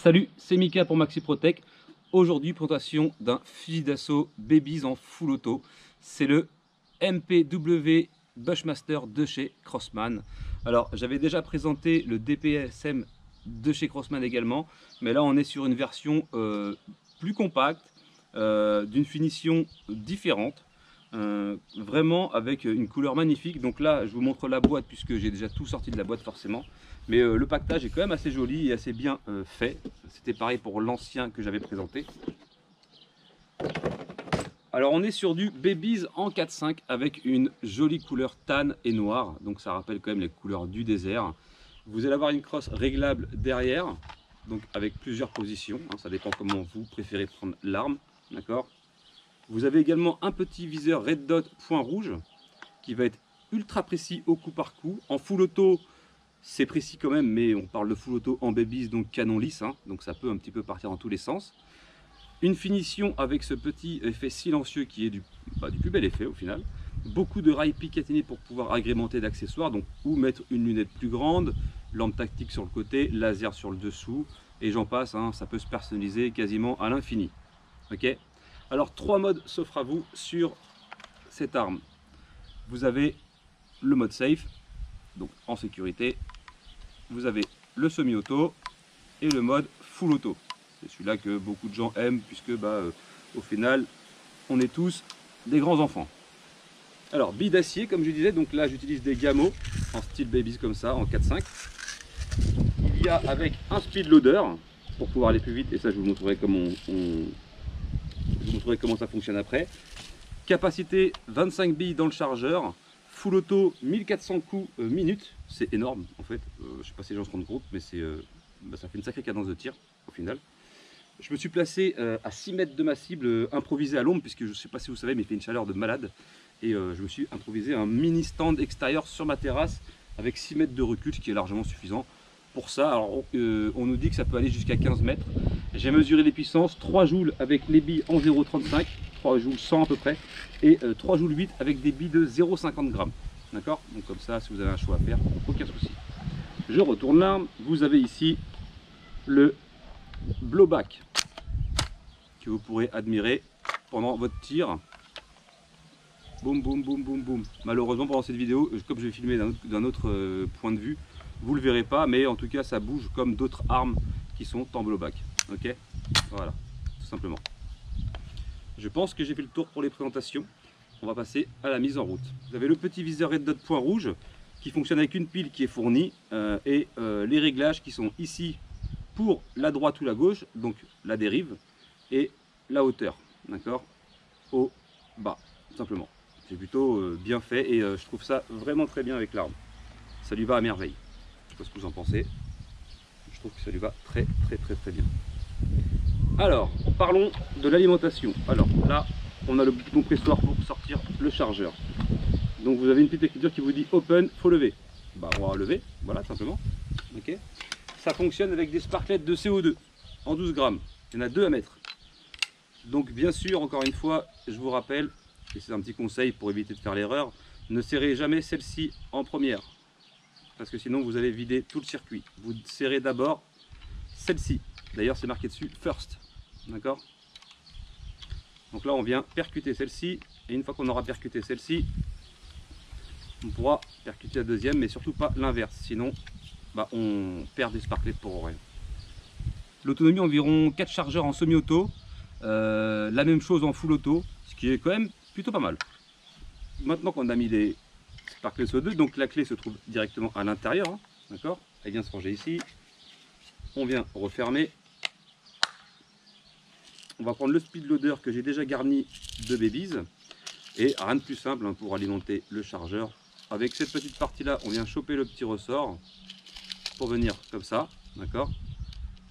Salut, c'est Mika pour Maxi Protec. Aujourd'hui, présentation d'un fusil d'assaut Babies en full auto. C'est le MPW Bushmaster de chez Crosman. Alors, j'avais déjà présenté le DPSM de chez Crosman également, mais là on est sur une version plus compacte, d'une finition différente. Vraiment avec une couleur magnifique. Donc là je vous montre la boîte puisque j'ai déjà tout sorti de la boîte forcément, mais le pactage est quand même assez joli et assez bien fait. C'était pareil pour l'ancien que j'avais présenté. Alors on est sur du Babies en 4.5 avec une jolie couleur tan et noir, donc ça rappelle quand même les couleurs du désert. Vous allez avoir une crosse réglable derrière, donc avec plusieurs positions, hein, ça dépend comment vous préférez prendre l'arme, d'accord. Vous avez également un petit viseur Red Dot point rouge qui va être ultra précis au coup par coup. En full auto, c'est précis quand même, mais on parle de full auto en Babies, donc canon lisse, hein, donc ça peut un petit peu partir dans tous les sens. Une finition avec ce petit effet silencieux qui est du plus bel effet au final. Beaucoup de rails Picatinny pour pouvoir agrémenter d'accessoires, donc ou mettre une lunette plus grande, lampe tactique sur le côté, laser sur le dessous, et j'en passe, hein, ça peut se personnaliser quasiment à l'infini. Ok. Alors 3 modes s'offrent à vous sur cette arme. Vous avez le mode safe, donc en sécurité. Vous avez le semi-auto et le mode full auto. C'est celui-là que beaucoup de gens aiment puisque au final on est tous des grands enfants. Alors billes d'acier comme je disais, donc là j'utilise des Gamo en style Babies comme ça en 4.5. Il y a avec un speed loader pour pouvoir aller plus vite, et ça je vous montrerai comment comment ça fonctionne après. Capacité 25 billes dans le chargeur, full auto 1400 coups minute, c'est énorme en fait. Je sais pas si les gens se rendent compte, mais c'est ça fait une sacrée cadence de tir au final. Je me suis placé à 6 mètres de ma cible, improvisé à l'ombre, puisque je ne sais pas si vous savez, mais il fait une chaleur de malade. Et je me suis improvisé un mini stand extérieur sur ma terrasse avec 6 mètres de recul, ce qui est largement suffisant pour ça. Alors on nous dit que ça peut aller jusqu'à 15 mètres. J'ai mesuré les puissances, 3 joules avec les billes en 0,35, 3 joules 100 à peu près, et 3 joules 8 avec des billes de 0,50 grammes. D'accord? Donc comme ça, si vous avez un choix à faire, aucun souci. Je retourne l'arme, vous avez ici le blowback que vous pourrez admirer pendant votre tir. Boum boum boum boum boum. Malheureusement pendant cette vidéo, comme je vais filmer d'un autre point de vue, vous le verrez pas, mais en tout cas ça bouge comme d'autres armes qui sont en blowback. Ok, voilà, tout simplement. Je pense que j'ai fait le tour pour les présentations. On va passer à la mise en route. Vous avez le petit viseur Red Dot point rouge qui fonctionne avec une pile qui est fournie et les réglages qui sont ici pour la droite ou la gauche, donc la dérive et la hauteur, d'accord, au bas, tout simplement. C'est plutôt bien fait et je trouve ça vraiment très bien avec l'arme. Ça lui va à merveille. Je sais pas ce que vous en pensez. Je trouve que ça lui va très bien. Alors, parlons de l'alimentation. Alors là, on a le bouton pressoir pour sortir le chargeur. Donc vous avez une petite écriture qui vous dit open, faut lever. Bah on va lever, voilà, simplement. Ok. Ça fonctionne avec des sparklettes de CO2 en 12 grammes. Il y en a 2 à mettre. Donc bien sûr, encore une fois, je vous rappelle, et c'est un petit conseil pour éviter de faire l'erreur, ne serrez jamais celle-ci en première. Parce que sinon vous allez vider tout le circuit. Vous serrez d'abord celle-ci. D'ailleurs c'est marqué dessus first. D'accord? Donc là on vient percuter celle-ci. Et une fois qu'on aura percuté celle-ci, on pourra percuter la deuxième, mais surtout pas l'inverse. Sinon on perd des sparklets pour rien. L'autonomie environ 4 chargeurs en semi-auto. La même chose en full auto, ce qui est quand même plutôt pas mal. Maintenant qu'on a mis les sparklets CO2, donc la clé se trouve directement à l'intérieur, hein, d'accord. Elle vient se ranger ici. On vient refermer. On va prendre le speed loader que j'ai déjà garni de Babies. Et rien de plus simple hein, pour alimenter le chargeur. Avec cette petite partie là, on vient choper le petit ressort pour venir comme ça, d'accord.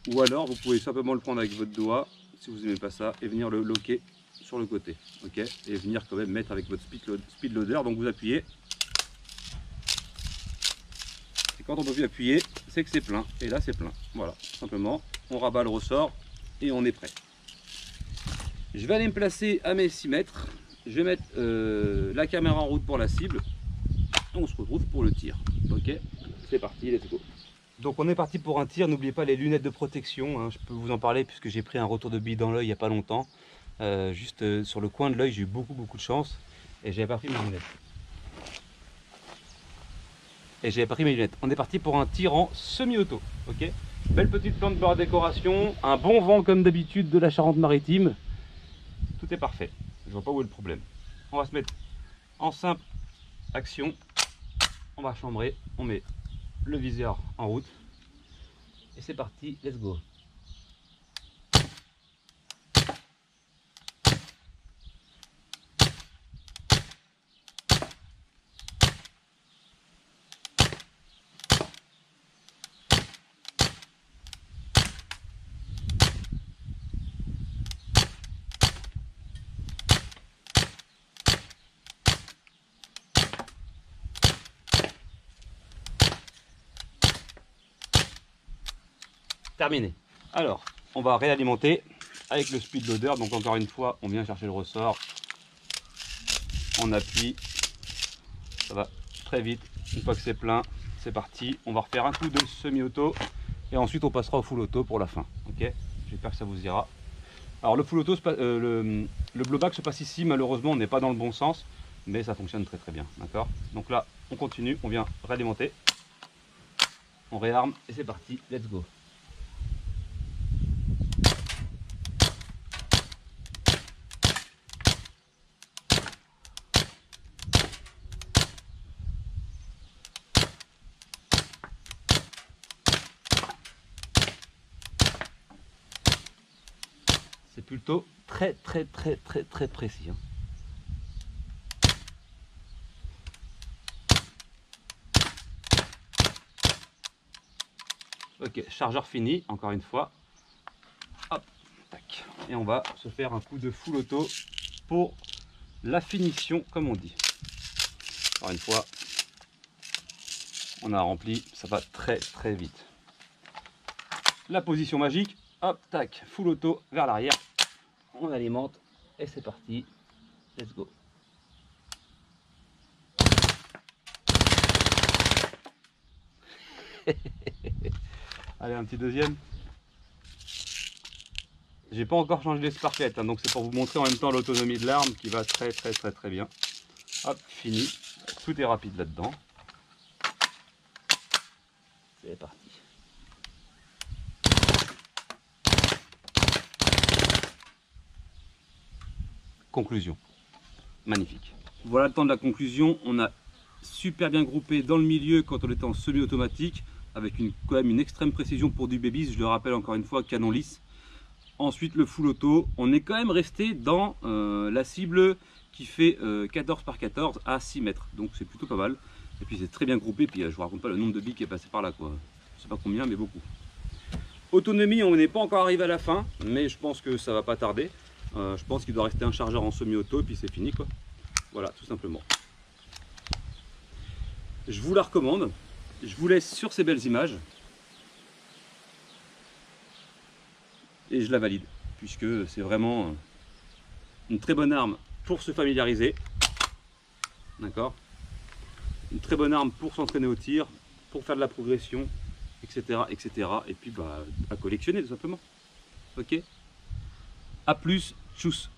Ou alors vous pouvez simplement le prendre avec votre doigt, si vous n'aimez pas ça, et venir le loquer sur le côté, ok, et venir quand même mettre avec votre speed loader. Donc vous appuyez, et quand on peut plus appuyer, c'est que c'est plein, et là c'est plein. Voilà, simplement, on rabat le ressort et on est prêt. Je vais aller me placer à mes 6 mètres, je vais mettre la caméra en route pour la cible, et on se retrouve pour le tir, ok. C'est parti, let's go. Donc on est parti pour un tir, n'oubliez pas les lunettes de protection, hein. Je peux vous en parler puisque j'ai pris un retour de bille dans l'œil il n'y a pas longtemps. Juste sur le coin de l'œil, j'ai eu beaucoup de chance et j'avais pas pris mes lunettes. On est parti pour un tir en semi-auto, ok. Belle petite plante pour la décoration, un bon vent comme d'habitude de la Charente-Maritime. Tout est parfait, je vois pas où est le problème. On va se mettre en simple action, on va chambrer, on met le viseur en route et c'est parti, let's go. Terminé. Alors, on va réalimenter avec le speed loader. Donc encore une fois, on vient chercher le ressort, on appuie, ça va très vite. Une fois que c'est plein, c'est parti. On va refaire un coup de semi-auto et ensuite on passera au full auto pour la fin. Ok, j'espère que ça vous ira. Alors le full auto, le blowback se passe ici. Malheureusement, on n'est pas dans le bon sens, mais ça fonctionne très bien. D'accord. Donc là, on continue, on vient réalimenter, on réarme et c'est parti. Let's go. C'est plutôt très précis, hein. Ok, chargeur fini, encore une fois. Hop, tac. Et on va se faire un coup de full auto pour la finition, comme on dit. Encore une fois, on a rempli, ça va très vite. La position magique, hop, tac, full auto vers l'arrière. On alimente et c'est parti. Let's go. Allez, un petit deuxième. J'ai pas encore changé les sparklettes, hein, donc c'est pour vous montrer en même temps l'autonomie de l'arme qui va très bien. Hop, fini. Tout est rapide là-dedans. C'est parti. Conclusion. Magnifique. Voilà le temps de la conclusion. On a super bien groupé dans le milieu quand on était en semi-automatique, avec quand même une extrême précision pour du babies. Je le rappelle encore une fois, canon lisse. Ensuite le full auto. On est quand même resté dans la cible qui fait 14 par 14 à 6 mètres. Donc c'est plutôt pas mal. Et puis c'est très bien groupé. Puis je vous raconte pas le nombre de billes qui est passé par là, quoi. Je sais pas combien, mais beaucoup. Autonomie, on n'est pas encore arrivé à la fin, mais je pense que ça va pas tarder. Je pense qu'il doit rester un chargeur en semi-auto et puis c'est fini, quoi. Voilà, tout simplement. Je vous la recommande. Je vous laisse sur ces belles images. Et je la valide, puisque c'est vraiment une très bonne arme pour se familiariser. D'accord. Une très bonne arme pour s'entraîner au tir, pour faire de la progression, etc. Et puis à collectionner tout simplement. Ok. A plus, tchuss.